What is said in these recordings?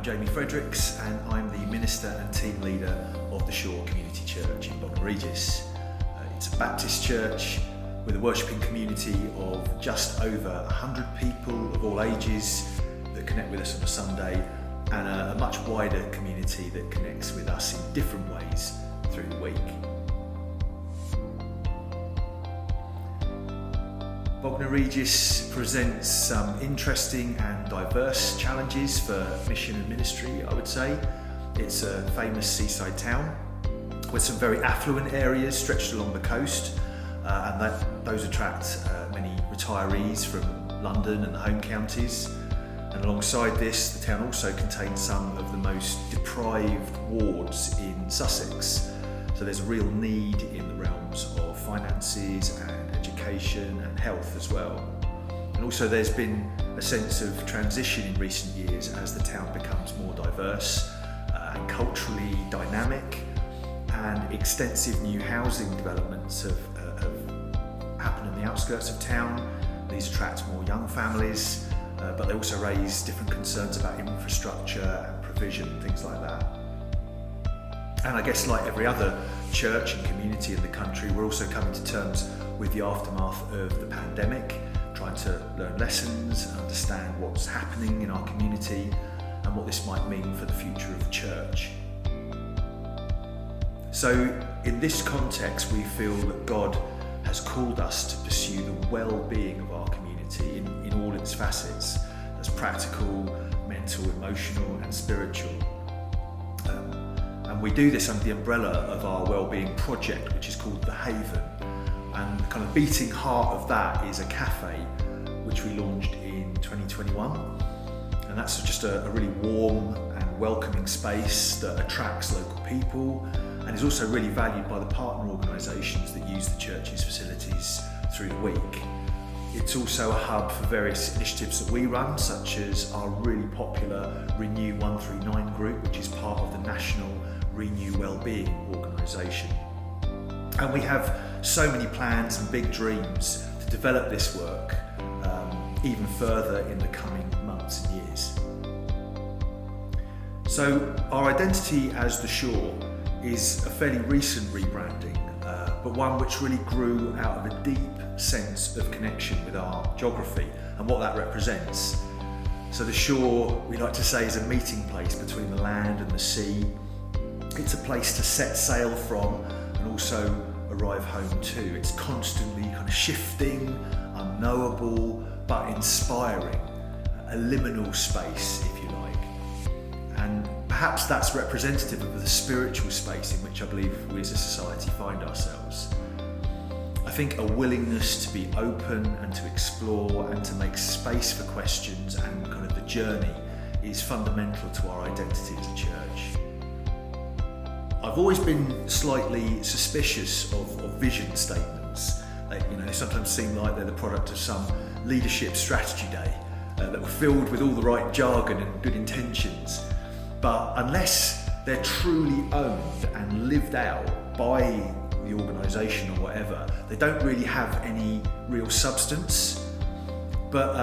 Jamie Fredericks, and I'm the minister and team leader of the Shore Community Church in Bognor Regis. It's a Baptist church with a worshipping community of just over 100 people of all ages that connect with us on a Sunday, and a much wider community that connects with us in different ways through the week. Bognor Regis presents some interesting and diverse challenges for mission and ministry, I would say. It's a famous seaside town with some very affluent areas stretched along the coast, and those attract many retirees from London and the home counties. And alongside this, the town also contains some of the most deprived wards in Sussex. So there's a real need in the realms of finances and education and health as well. And also there's been a sense of transition in recent years as the town becomes more diverse and culturally dynamic, and extensive new housing developments have happened in the outskirts of town. These attract more young families, but they also raise different concerns about infrastructure and provision, things like that. And I guess like every other church and community in the country, we're also coming to terms with the aftermath of the pandemic, trying to learn lessons and understand what's happening in our community and what this might mean for the future of church. So in this context, we feel that God has called us to pursue the well-being of our community in all its facets. That's practical, mental, emotional and spiritual. And we do this under the umbrella of our wellbeing project, which is called The Haven. And the kind of beating heart of that is a cafe, which we launched in 2021. And that's just a really warm and welcoming space that attracts local people and is also really valued by the partner organisations that use the church's facilities through the week. It's also a hub for various initiatives that we run, such as our really popular Renew 139 group, which is part of the national Renew Wellbeing organisation. And we have so many plans and big dreams to develop this work even further in the coming months and years. So our identity as The Shore is a fairly recent rebranding, but one which really grew out of a deep sense of connection with our geography and what that represents. So The Shore, we like to say, is a meeting place between the land and the sea. It's a place to set sail from and also arrive home to. It's constantly kind of shifting, unknowable, but inspiring, a liminal space, if you like. And perhaps that's representative of the spiritual space in which I believe we as a society find ourselves. I think a willingness to be open and to explore and to make space for questions and kind of the journey is fundamental to our identity as a church. I've always been slightly suspicious of vision statements. They sometimes seem like they're the product of some leadership strategy day that were filled with all the right jargon and good intentions. But unless they're truly owned and lived out by the organisation or whatever, they don't really have any real substance. But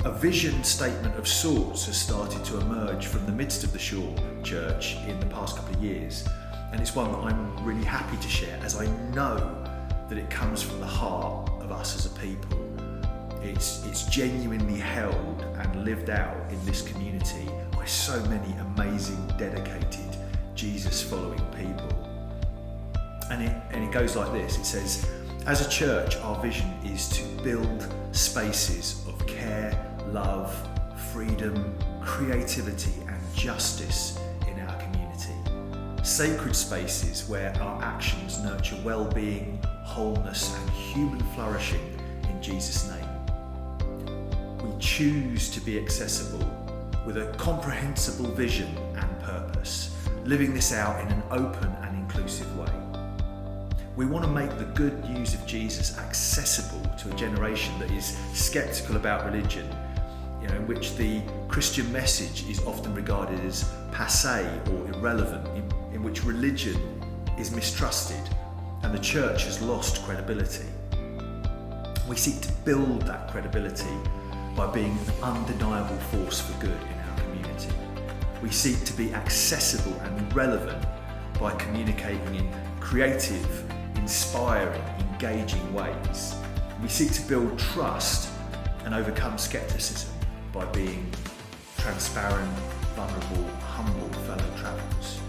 a vision statement of sorts has started to emerge from the midst of the Shore Church in the past couple of years. And it's one that I'm really happy to share, as I know that it comes from the heart of us as a people. It's genuinely held and lived out in this community by so many amazing, dedicated, Jesus-following people. And it goes like this. It says, as a church, our vision is to build spaces of care, love, freedom, creativity and justice in our community. Sacred spaces where our actions nurture well-being, wholeness and human flourishing in Jesus' name. We choose to be accessible with a comprehensible vision and purpose, living this out in an open and inclusive way. We want to make the good news of Jesus accessible to a generation that is sceptical about religion, in which the Christian message is often regarded as passé or irrelevant, in which religion is mistrusted and the church has lost credibility. We seek to build that credibility by being an undeniable force for good in our community. We seek to be accessible and relevant by communicating in creative, inspiring, engaging ways. We seek to build trust and overcome skepticism by being transparent, vulnerable, humble fellow travellers.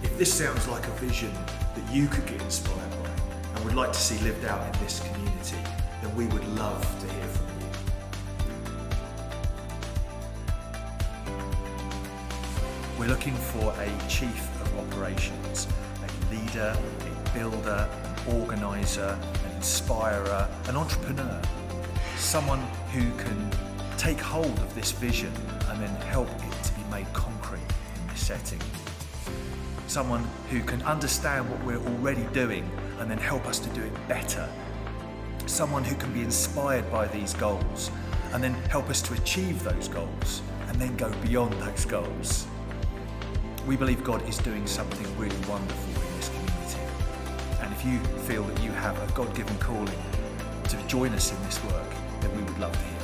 If this sounds like a vision that you could get inspired by and would like to see lived out in this community, then we would love to hear from you. We're looking for a chief of operations, a leader, a builder, an organiser, an inspirer, an entrepreneur. Someone who can take hold of this vision and then help it to be made concrete in this setting. Someone who can understand what we're already doing and then help us to do it better. Someone who can be inspired by these goals and then help us to achieve those goals and then go beyond those goals. We believe God is doing something really wonderful in this community. And if you feel that you have a God-given calling to join us in this work, then we would love to hear.